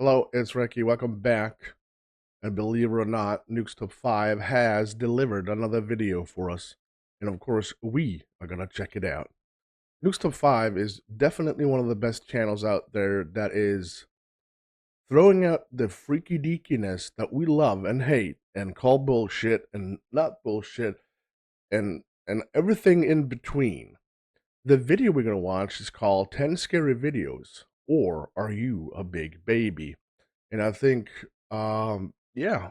Hello, it's Recky. Welcome back. And believe it or not, Nuke's Top 5 has delivered another video for us. And of course, we are going to check it out. Nuke's Top 5 is definitely one of the best channels out there that is throwing out the freaky deakiness that we love and hate and call bullshit and not bullshit and everything in between. The video we're going to watch is called 10 Scary Videos, or Are You a Big Baby? And I think, yeah,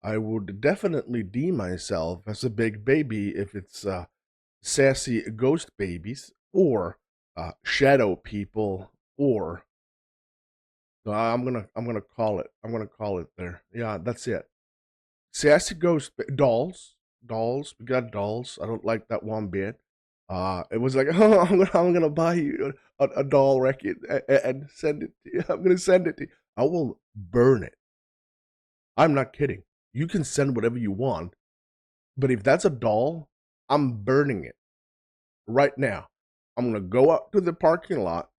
I would definitely deem myself as a big baby if it's sassy ghost babies or shadow people, or I'm gonna call it there. Yeah, that's it. Sassy ghost dolls. We got dolls. I don't like that one bit. It was like, oh, I'm gonna buy you a doll, Recky, and send it to you. I'm gonna send it to you. I will burn it. I'm not kidding. You can send whatever you want, but if that's a doll, I'm burning it right now. I'm gonna go out to the parking lot,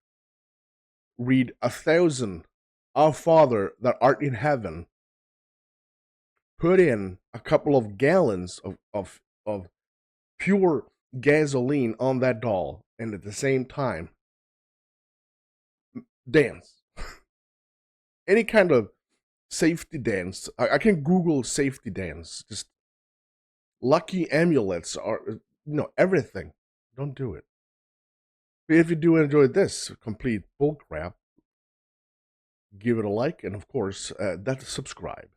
read 1,000 Our Father that art in heaven, put in a couple of gallons of pure gasoline on that doll, and at the same time dance. Any kind of safety dance. I can Google safety dance. Just lucky amulets or everything. Don't do it. But if you do enjoy this complete bullcrap, give it a like, and of course that subscribe.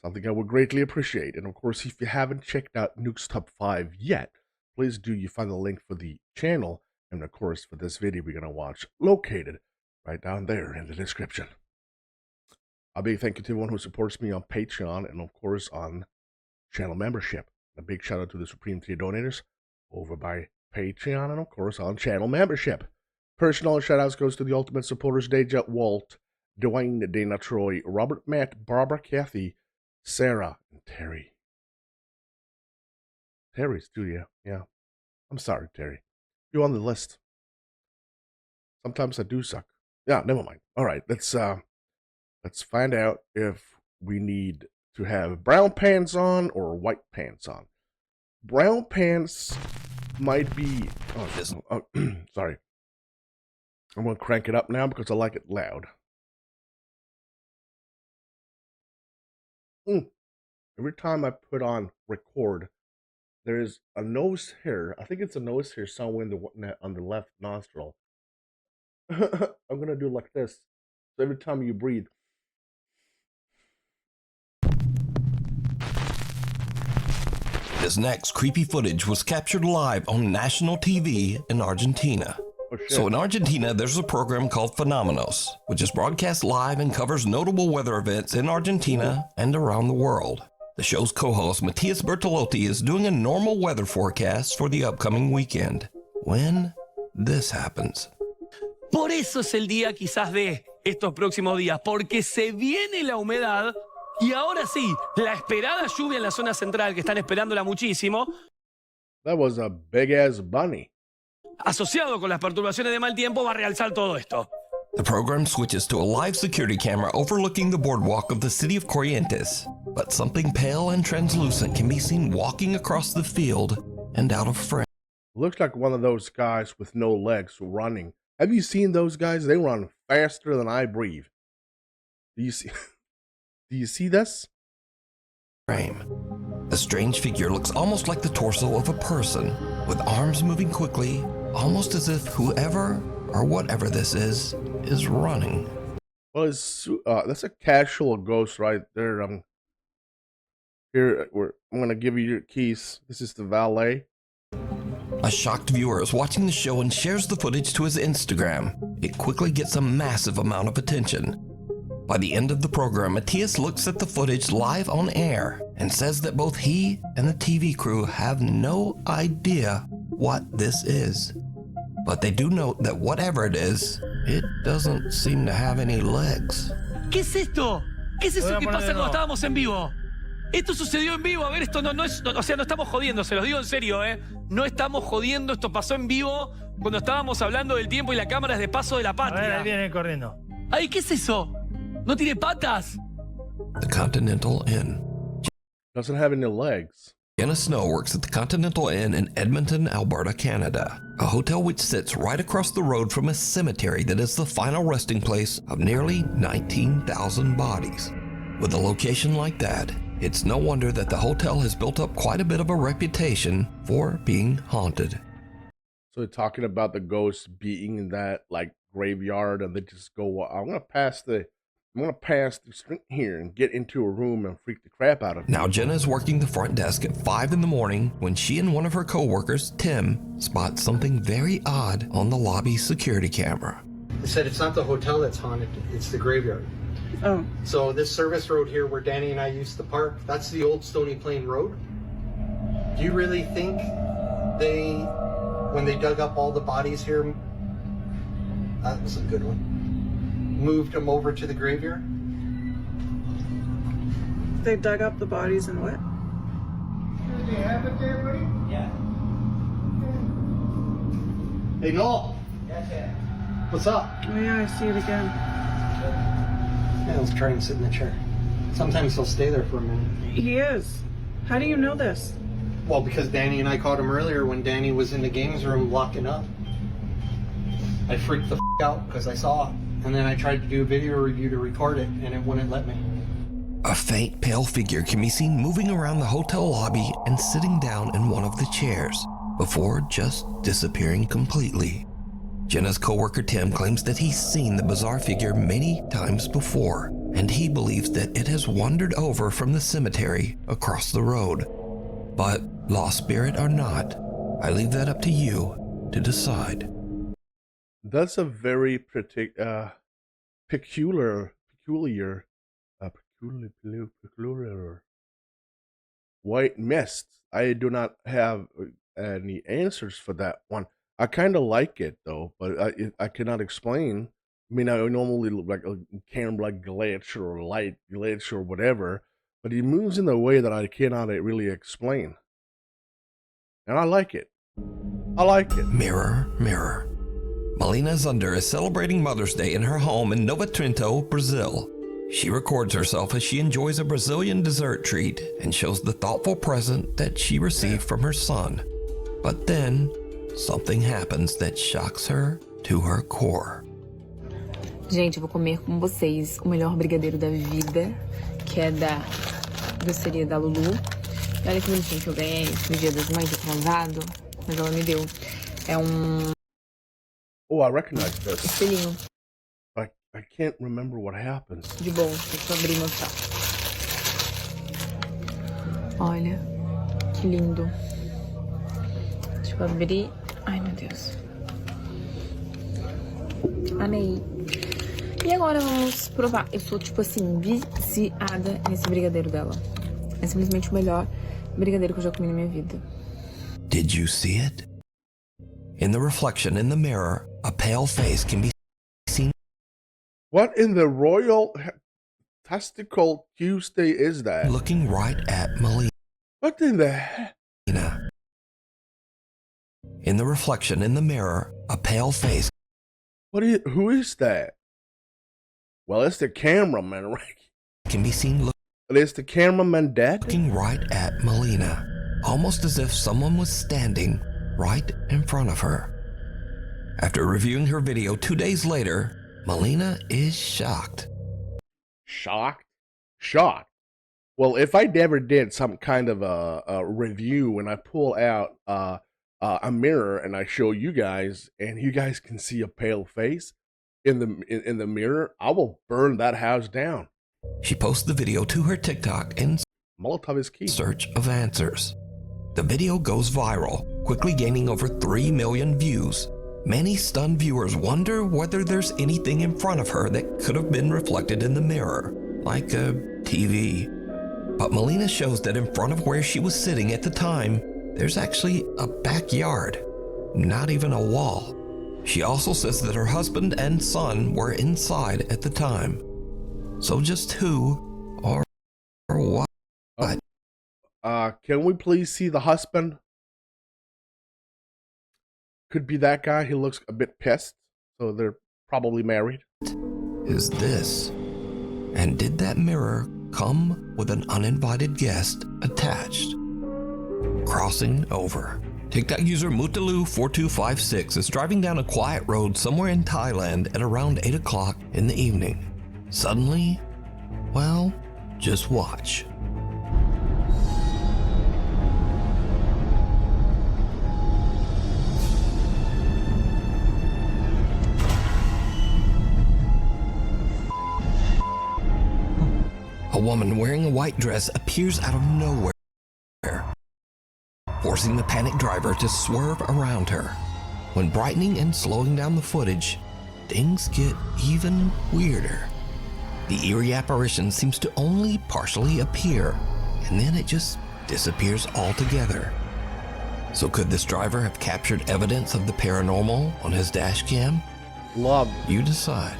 Something I would greatly appreciate. And of course, if you haven't checked out Nuke's Top 5 yet, please do. You find the link for the channel, and of course for this video we're gonna watch, located right down there in the description. A big thank you to everyone who supports me on Patreon and of course on channel membership. A big shout out to the Supreme Tier donators over by Patreon and of course on channel membership. Personal shout outs goes to the ultimate supporters: Deja, Walt, Dwayne, Dana, Troy, Robert, Matt, Barbara, Kathy, Sarah, and Terry. Terry's too, yeah. I'm sorry, Terry. You're on the list. Sometimes I do suck. Yeah, never mind. All right, let's find out if we need to have brown pants on or white pants on. Brown pants might be... sorry. I'm going to crank it up now because I like it loud. Every time I put on record, there is a nose hair. I think it's a nose hair somewhere on the left nostril. I'm going to do like this. So every time you breathe... This next creepy footage was captured live on national TV in Argentina. Oh, shit. So in Argentina, there's a program called Phenomenos, which is broadcast live and covers notable weather events in Argentina and around the world. The show's co-host, Matias Bertolotti, is doing a normal weather forecast for the upcoming weekend, when this happens. Por eso es el día quizás de estos próximos días, porque se viene la humedad. Y ahora sí, la esperada lluvia en la zona central, que están esperándola muchísimo. That was a big ass bunny. Asociado con las perturbaciones de mal tiempo, va a realzar todo esto. The program switches to a live security camera overlooking the boardwalk of the city of Corrientes. But something pale and translucent can be seen walking across the field and out of frame. Looks like one of those guys with no legs running. Have you seen those guys? They run faster than I breathe. Do you see? Do you see this? The strange figure looks almost like the torso of a person, with arms moving quickly, almost as if whoever or whatever this is running. Well, that's a casual ghost right there. I'm gonna give you your keys. This is the valet. A shocked viewer is watching the show and shares the footage to his Instagram. It quickly gets a massive amount of attention. By the end of the program, Matias looks at the footage live on air and says that both he and the TV crew have no idea what this is. But they do note that whatever it is, it doesn't seem to have any legs. ¿Qué es esto? ¿Qué es eso que pasa cuando estábamos en vivo? Esto sucedió en vivo. A ver, esto no es... O sea, no estamos jodiendo, se los digo en serio, ¿eh? No estamos jodiendo, esto pasó en vivo cuando estábamos hablando del tiempo y la cámara es de paso de la patria. A ver, ahí viene corriendo. Ay, ¿qué es eso? ¡No tiene patas! The Continental Inn. Doesn't have any legs. Jenna Snow works at the Continental Inn in Edmonton, Alberta, Canada, a hotel which sits right across the road from a cemetery that is the final resting place of nearly 19,000 bodies. With a location like that, it's no wonder that the hotel has built up quite a bit of a reputation for being haunted. So they're talking about the ghosts being in that like graveyard, and they just go, well, I'm gonna pass the street here and get into a room and freak the crap out of me. Now Jenna is working the front desk at 5 in the morning when she and one of her co-workers, Tim, spot something very odd on the lobby security camera. They said it's not the hotel that's haunted, it's the graveyard. Oh. So this service road here where Danny and I used to park, that's the old Stony Plain Road. Do you really think when they dug up all the bodies here, that was a good one, moved them over to the graveyard? They dug up the bodies and what? Do you have it there, buddy? Yeah. Hey, Noel. Yes, yeah. What's up? Oh yeah, I see it again. Yeah, let's try and sit in the chair. Sometimes he'll stay there for a minute. He is. How do you know this? Well, because Danny and I caught him earlier when Danny was in the games room locking up. I freaked the out because I saw it. And then I tried to do a video review to record it, and it wouldn't let me. A faint pale figure can be seen moving around the hotel lobby and sitting down in one of the chairs, before just disappearing completely. Jenna's coworker Tim claims that he's seen the bizarre figure many times before, and he believes that it has wandered over from the cemetery across the road. But lost spirit or not, I leave that up to you to decide. That's a very peculiar white mist. I do not have any answers for that one. I kind of like it though, but I cannot explain. I mean, I normally look like a camera like glitch or light glitch or whatever, but he moves in a way that I cannot really explain. And I like it. I like it. Mirror, mirror. Melina Zunder is celebrating Mother's Day in her home in Nova Trento, Brazil. She records herself as she enjoys a Brazilian dessert treat and shows the thoughtful present that she received from her son. But then, something happens that shocks her to her core. Gente, eu vou comer com vocês o melhor brigadeiro da vida, que é da doceria da Lulu. E olha que bonitinho que eu ganhei no Dia das Mães atrasado, mas ela me deu. É Oh, I recognize this. espelhinho I can't remember what happens. de bom. Deixa eu abrir e mostrar. Olha, que lindo. Deixa eu abrir. Ai, meu Deus. Amei. E agora vamos provar. Eu sou, tipo assim, viciada nesse brigadeiro dela. É simplesmente o melhor brigadeiro que eu já comi na minha vida. Did you see it? In the reflection in the mirror, a pale face can be seen. What in the Royal Testicle Tuesday is that? Looking right at Melina. What in the heck? In the reflection in the mirror, a pale face Who is that? Well, it's the cameraman, right? can be seen Is the cameraman dead? looking right at Melina, almost as if someone was standing right in front of her. After reviewing her video 2 days later, Melina is shocked. Shocked? Shocked. Well, if I never did some kind of a review and I pull out a mirror and I show you guys, and you guys can see a pale face in the mirror, I will burn that house down. She posts the video to her TikTok in Molotov is key. search of answers. The video goes viral, quickly gaining over 3 million views. Many stunned viewers wonder whether there's anything in front of her that could have been reflected in the mirror, like a TV. But Melina shows that in front of where she was sitting at the time, there's actually a backyard, not even a wall. She also says that her husband and son were inside at the time. So just who or what? Can we please see the husband? Could be that guy. He looks a bit pissed, so they're probably married. Is this? And did that mirror come with an uninvited guest attached? Crossing over. TikTok user Mutalu4256 is driving down a quiet road somewhere in Thailand at around 8 o'clock in the evening. Suddenly, well, just watch. A woman wearing a white dress appears out of nowhere, forcing the panicked driver to swerve around her. When brightening and slowing down the footage, things get even weirder. The eerie apparition seems to only partially appear, and then it just disappears altogether. So could this driver have captured evidence of the paranormal on his dash cam? Love. You decide.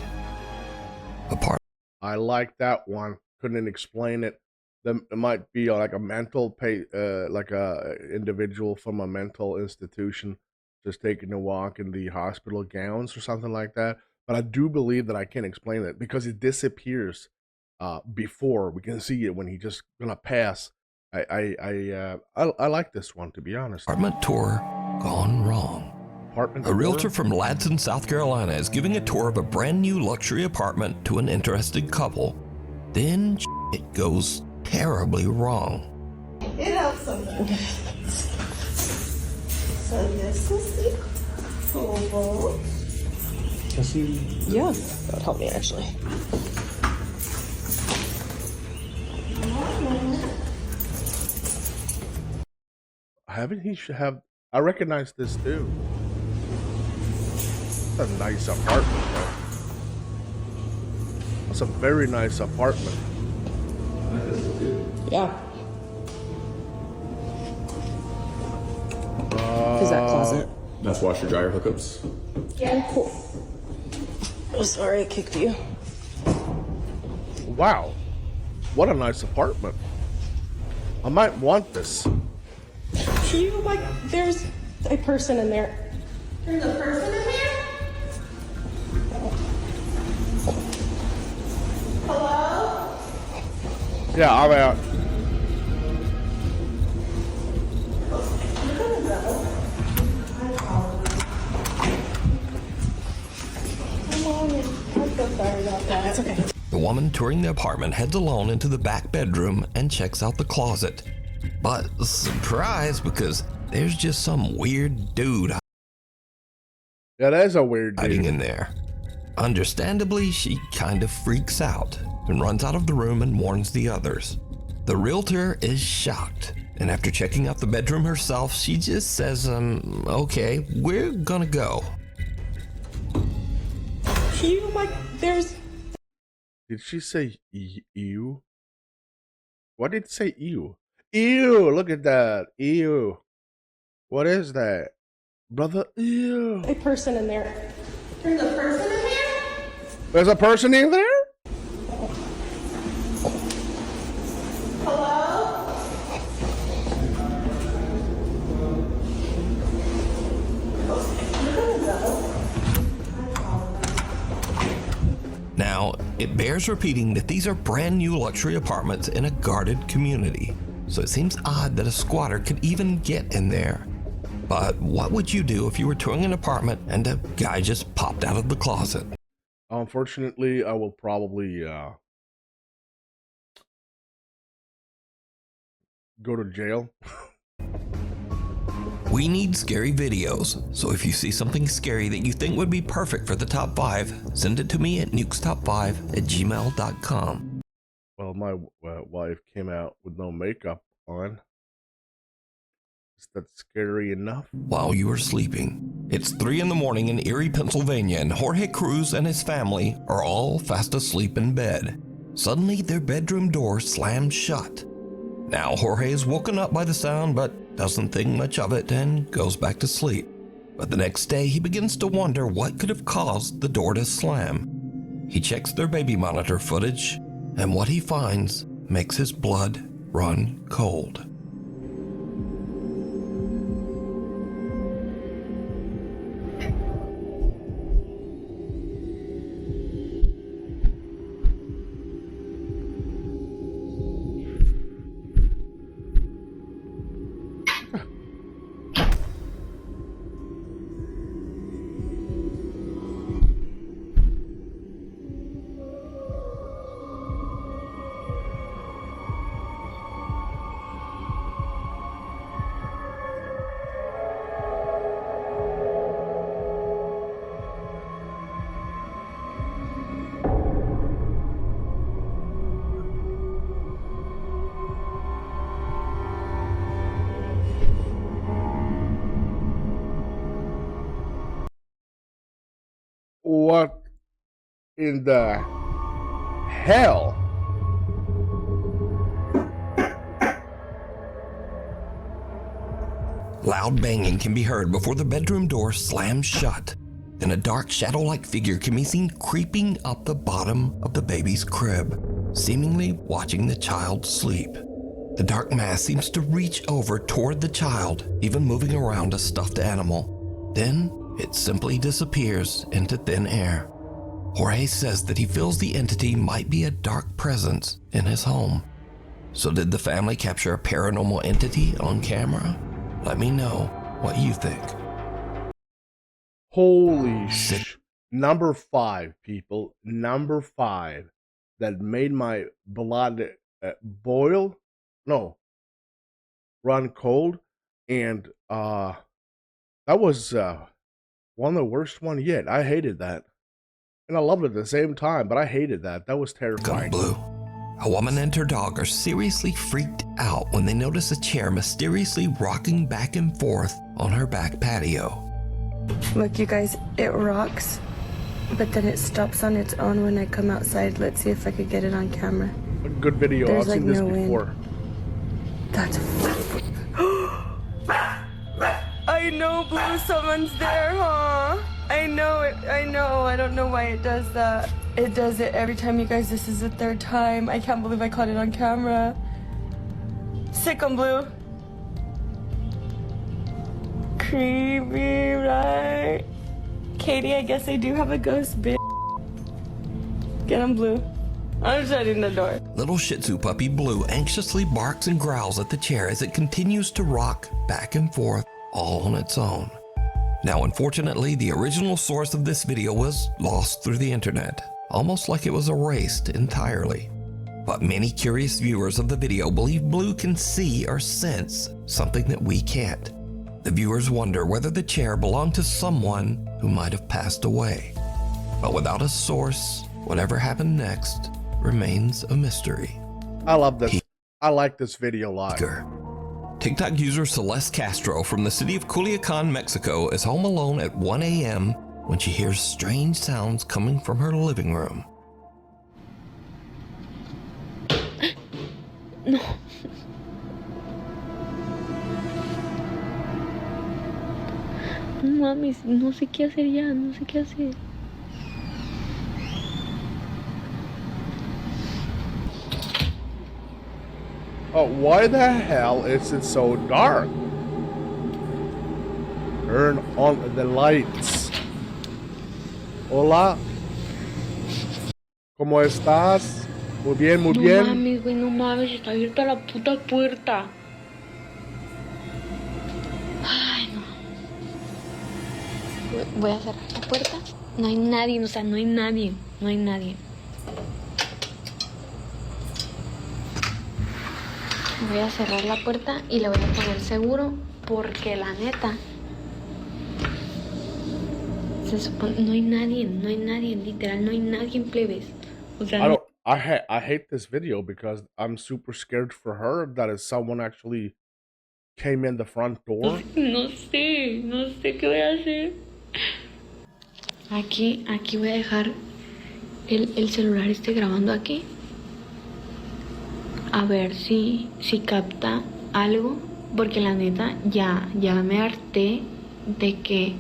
Apart. I like that one. Couldn't explain it. There might be like a mental like a individual from a mental institution just taking a walk in the hospital gowns or something like that. But I do believe that I can explain it because it disappears before we can see it when he just gonna pass. I like this one, to be honest. Apartment tour gone wrong. A realtor from Ladson, South Carolina is giving a tour of a brand new luxury apartment to an interested couple. Then it goes terribly wrong. It helps sometimes. So this is the oval. Yeah, that would help me actually. Haven't he have? I recognize this too. That's a nice apartment, though. That's a very nice apartment. Yeah. Is that closet? That's washer dryer hookups. Yeah. Cool. Oh, sorry, I kicked you. Wow, what a nice apartment. I might want this. Do you like? There's a person in there. There's a person in here? Hello? Yeah, I'm out. That's okay. The woman touring the apartment heads alone into the back bedroom and checks out the closet. But surprise, because there's just some weird dude Yeah, that is a weird hiding dude. in there. Understandably, she kind of freaks out and runs out of the room and warns the others. The realtor is shocked, and after checking out the bedroom herself, she just says, okay, we're gonna go. Do you like? There's. Did she say ew? What did it say ew? Ew, look at that. Ew. What is that? Brother, ew. A person in there. There's a person in here? There's a person in there? Hello? Now, it bears repeating that these are brand new luxury apartments in a guarded community, so it seems odd that a squatter could even get in there. But what would you do if you were touring an apartment and a guy just popped out of the closet? Unfortunately, I will probably go to jail. We need scary videos, so if you see something scary that you think would be perfect for the top 5, send it to me at nukestop5@gmail.com. Well, my wife came out with no makeup on. Is that scary enough? While you are sleeping. It's 3 in the morning in Erie, Pennsylvania, and Jorge Cruz and his family are all fast asleep in bed. Suddenly, their bedroom door slams shut. Now, Jorge is woken up by the sound, but doesn't think much of it and goes back to sleep. But the next day, he begins to wonder what could have caused the door to slam. He checks their baby monitor footage, and what he finds makes his blood run cold. What in the hell? Loud banging can be heard before the bedroom door slams shut. Then a dark shadow-like figure can be seen creeping up the bottom of the baby's crib, seemingly watching the child sleep. The dark mass seems to reach over toward the child, even moving around a stuffed animal. Then it simply disappears into thin air. Jorge says that he feels the entity might be a dark presence in his home. So did the family capture a paranormal entity on camera? Let me know what you think. Holy shit. Number 5, people. Number 5. That made my blood boil. No. Run cold. And that was one of the worst one yet. I hated that. And I loved it at the same time, but I hated that. That was terrifying. Blue. A woman and her dog are seriously freaked out when they notice a chair mysteriously rocking back and forth on her back patio. Look, you guys, it rocks, but then it stops on its own when I come outside. Let's see if I could get it on camera. A good video. There's I've seen this before. Wind. That's I know, Blue, someone's there, huh? I know it. I know. I don't know why it does that. It does it every time, you guys. This is the 3rd time. I can't believe I caught it on camera. Sick on Blue. Creepy, right? Katie, I guess I do have a ghost, bitch. Get him, Blue. I'm shutting the door. Little Shih Tzu puppy Blue anxiously barks and growls at the chair as it continues to rock back and forth all on its own. Now, unfortunately, the original source of this video was lost through the internet, almost like it was erased entirely. But many curious viewers of the video believe Blue can see or sense something that we can't. The viewers wonder whether the chair belonged to someone who might have passed away. But without a source, whatever happened next remains a mystery. I love this. I like this video a lot. TikTok user Celeste Castro from the city of Culiacan, Mexico is home alone at 1 a.m. when she hears strange sounds coming from her living room. No. No mames, no sé qué hacer ya, no sé qué hacer. Oh, why the hell is it so dark? Turn on the lights. Hola. ¿Cómo estás? Muy bien, muy bien. No mames, güey, no mames, está abierta la puta puerta. Ay, no. Voy a cerrar la puerta. No hay nadie, o sea, no hay nadie. No hay nadie. Voy a cerrar la puerta y le voy a poner seguro porque la neta se supone no hay nadie, literal, no hay nadie en plebes. O sea, I hate this video because I'm super scared for her that is someone actually came in the front door. no sé qué voy a hacer. Aquí voy a dejar el celular grabando aquí. A ver si capta algo, porque la neta ya me harté de que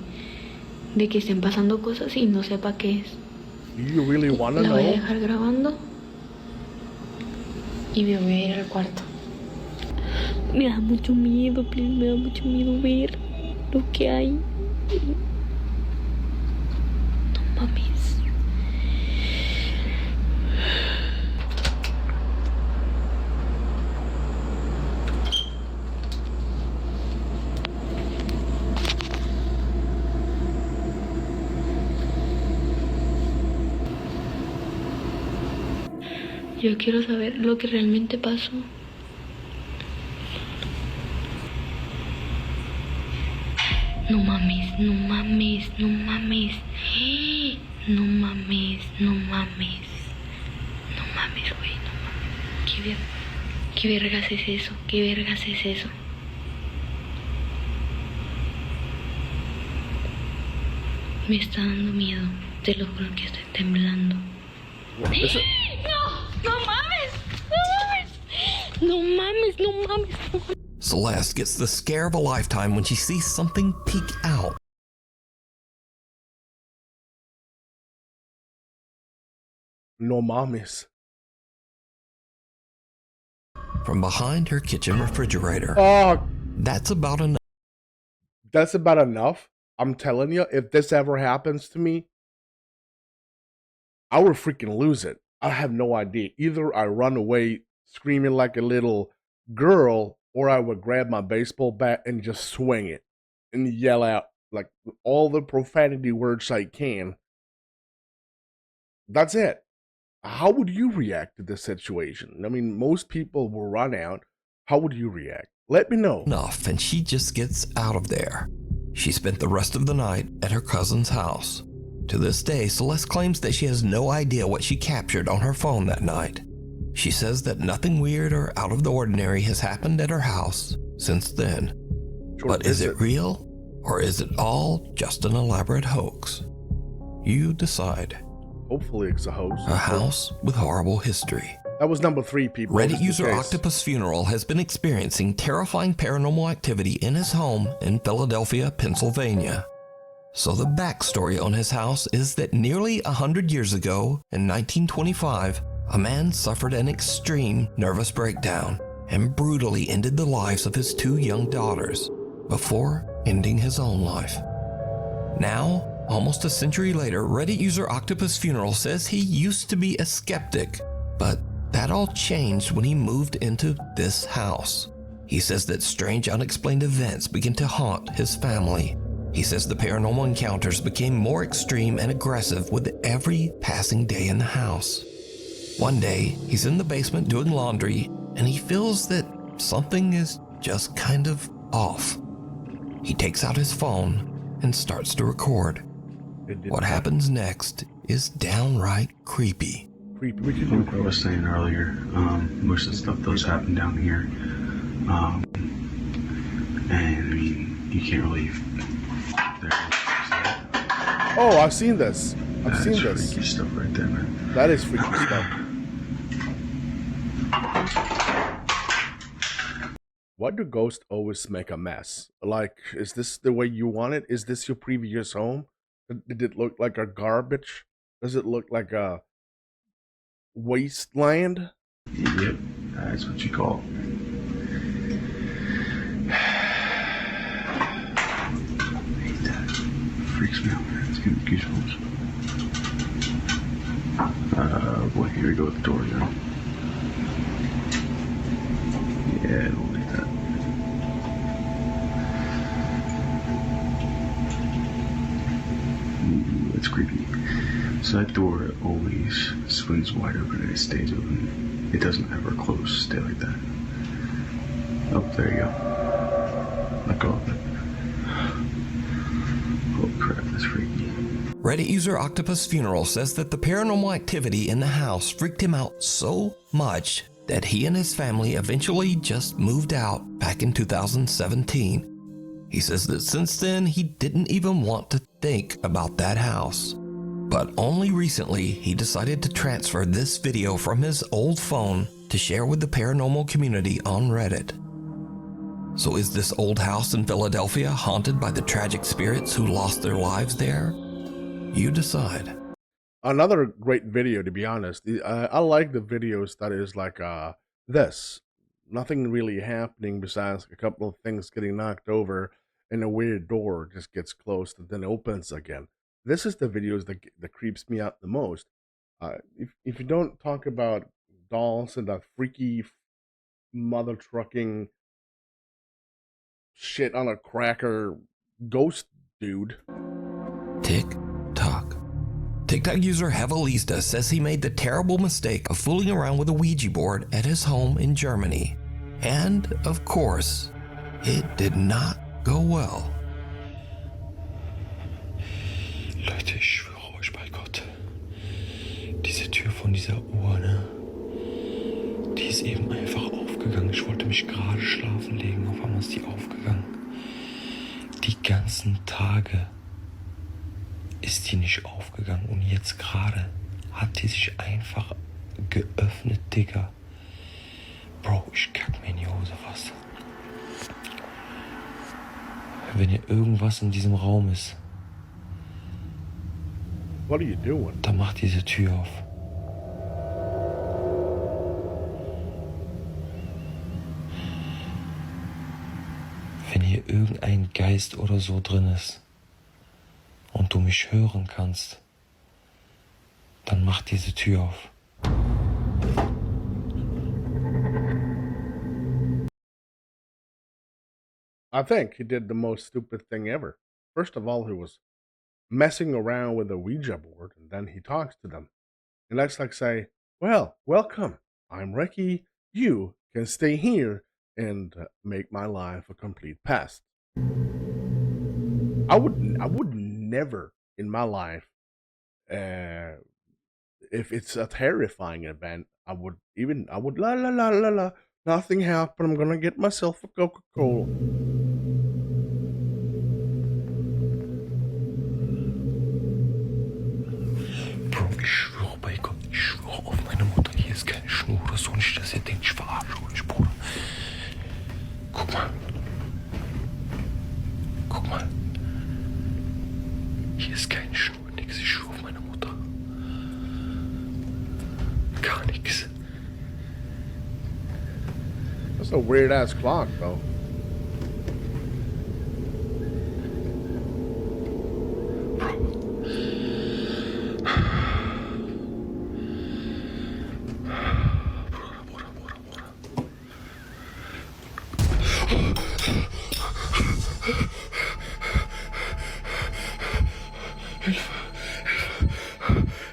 estén pasando cosas y no sepa qué es. You really wanna La know? voy a dejar grabando y me voy a ir al cuarto. Me da mucho miedo, please, me da mucho miedo ver lo que hay. No mames. Yo quiero saber lo que realmente pasó. No mames, no mames, no mames. No mames, no mames. No mames, güey, no mames. ¿Qué vergas es eso? ¿Qué vergas es eso? Me está dando miedo. Te lo juro que estoy temblando. What is it? No mames. No mames. No mames. Celeste gets the scare of a lifetime when she sees something peek out. No mames. From behind her kitchen refrigerator. Oh, That's about enough. that's about enough. I'm telling you, if this ever happens to me, I would freaking lose it. I have no idea. Either I run away screaming like a little girl, or I would grab my baseball bat and just swing it and yell out like all the profanity words I can. That's it. How would you react to this situation? I mean, most people will run out. How would you react? Let me know. Enough, and she just gets out of there. She spent the rest of the night at her cousin's house. To this day, Celeste claims that she has no idea what she captured on her phone that night. She says that nothing weird or out of the ordinary has happened at her house since then. But is it real, or is it all just an elaborate hoax? You decide. Hopefully it's a host. A house with horrible history. That was number 3, people. Reddit user Octopus Funeral has been experiencing terrifying paranormal activity in his home in Philadelphia, Pennsylvania. So the backstory on his house is that nearly 100 years ago, in 1925, a man suffered an extreme nervous breakdown and brutally ended the lives of his 2 young daughters before ending his own life. Now, almost a century later, Reddit user Octopus Funeral says he used to be a skeptic, but that all changed when he moved into this house. He says that strange unexplained events began to haunt his family. He says the paranormal encounters became more extreme and aggressive with every passing day in the house. One day, he's in the basement doing laundry, and he feels that something is just kind of off. He takes out his phone and starts to record. What happens next is downright creepy. Like I was saying earlier, most of the stuff does happen down here. And I mean, you can't really. Oh, I've seen this. I've seen this. Freaky stuff right there, man. That is freaky stuff. Why do ghosts always make a mess? Like, is this the way you want it? Is this your previous home? Did it look like a garbage? Does it look like a wasteland? Yep, that's what you call it. I hate that. Freaks me out, man. It's giving me goosebumps. Boy, here we go with the door again. Yeah, I don't like that. It's creepy. So that door always swings wide open and it stays open. It doesn't ever close, stay like that. Oh, there you go. Let go of it. Oh crap, that's freaky. Reddit user Octopus Funeral says that the paranormal activity in the house freaked him out so much that he and his family eventually just moved out back in 2017. He says that since then, he didn't even want to think about that house. But only recently, he decided to transfer this video from his old phone to share with the paranormal community on Reddit. So is this old house in Philadelphia haunted by the tragic spirits who lost their lives there? You decide. Another great video, to be honest. I like the videos that is like this. Nothing really happening besides a couple of things getting knocked over and a weird door just gets closed and then opens again. This is the videos that creeps me out the most. If you don't talk about dolls and that freaky mother trucking shit on a cracker ghost dude. Tick-tock. TikTok user Hevelista says he made the terrible mistake of fooling around with a Ouija board at his home in Germany. And, of course, it did not go well. Leute, ich schwöre euch bei Gott, diese Tür von dieser Uhr, ne? Die ist eben einfach aufgegangen. Ich wollte mich gerade schlafen legen, auf einmal ist die aufgegangen. Die ganzen Tage ist die nicht aufgegangen und jetzt gerade hat die sich einfach geöffnet, Digga. Bro, ich kack mir in die Hose fast. Wenn hier irgendwas in diesem Raum ist, What are you doing? dann macht diese Tür auf. Wenn hier irgendein Geist oder so drin ist und du mich hören kannst, dann mach diese Tür auf. I think he did the most stupid thing ever. First of all, he was messing around with a Ouija board, and then he talks to them. And that's like say, well, welcome. I'm Recky. You can stay here and make my life a complete pest. I would never in my life, if it's a terrifying event, I would la la la la la. Nothing happened. I'm gonna get myself a Coca-Cola. Bro, ich schwöre bei Gott, ich schwöre auf meine Mutter, hier ist keine Schnur oder so, nicht, dass ihr denkt, ich verarsche euch, Bruder. Guck mal. Guck mal. Hier ist keine Schnur, nix, ich schwöre auf meine Mutter. Gar nix. That's a weird ass clock, though.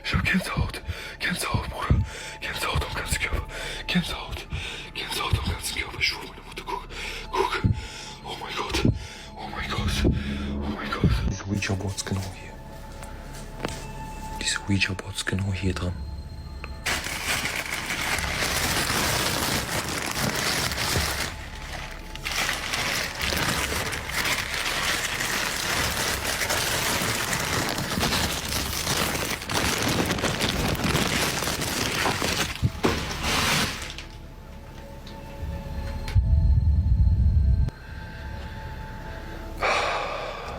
Ich hab Gänsehaut. Gänsehaut, Bruder. Gänsehaut am ganzen Körper. Gänsehaut. Gänsehaut am ganzen Körper. Ich schwöre, meine Mutter, guck. Guck. Oh mein Gott. Oh mein Gott. Oh mein Gott. Diese Ouija-Boards genau hier. Diese Ouija-Boards genau hier dran.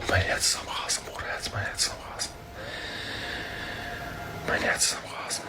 Mein Herz ist am Rasen, Bruder. Mein Herz ist am Rasen. Mein Herz ist am Rasen.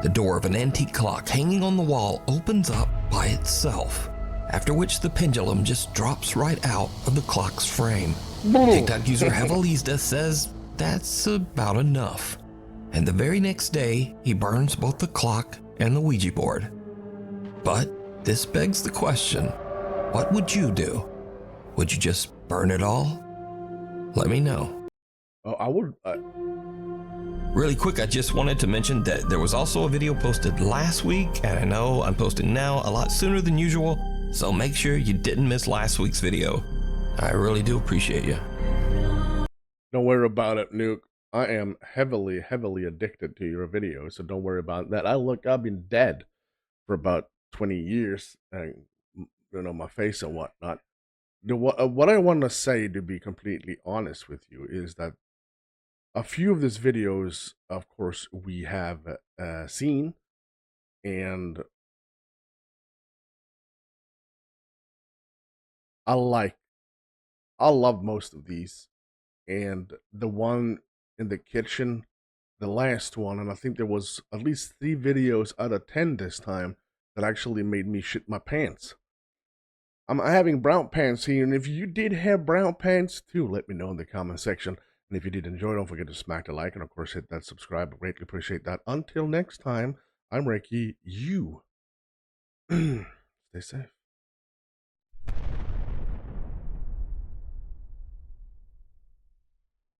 The door of an antique clock hanging on the wall opens up by itself, after which the pendulum just drops right out of the clock's frame. TikTok user Hevelista says that's about enough. And the very next day, he burns both the clock and the Ouija board. But this begs the question, what would you do? Would you just burn it all? Let me know. Oh, I would. Really quick, I just wanted to mention that there was also a video posted last week, and I know I'm posting now a lot sooner than usual, so make sure you didn't miss last week's video. I really do appreciate you. Don't worry about it, Nuke. I am heavily addicted to your videos, so don't worry about that. I've been dead for about 20 years, and my face and whatnot. What I want to say, to be completely honest with you, is that a few of these videos, of course, we have seen, and I love most of these. And the one in the kitchen, the last one, and I think there was at least 3 videos out of 10 this time that actually made me shit my pants. I'm having brown pants here, and if you did have brown pants too, let me know in the comment section. And if you did enjoy, don't forget to smack the like and, of course, hit that subscribe. I greatly appreciate that. Until next time, I'm Recky. You stay safe.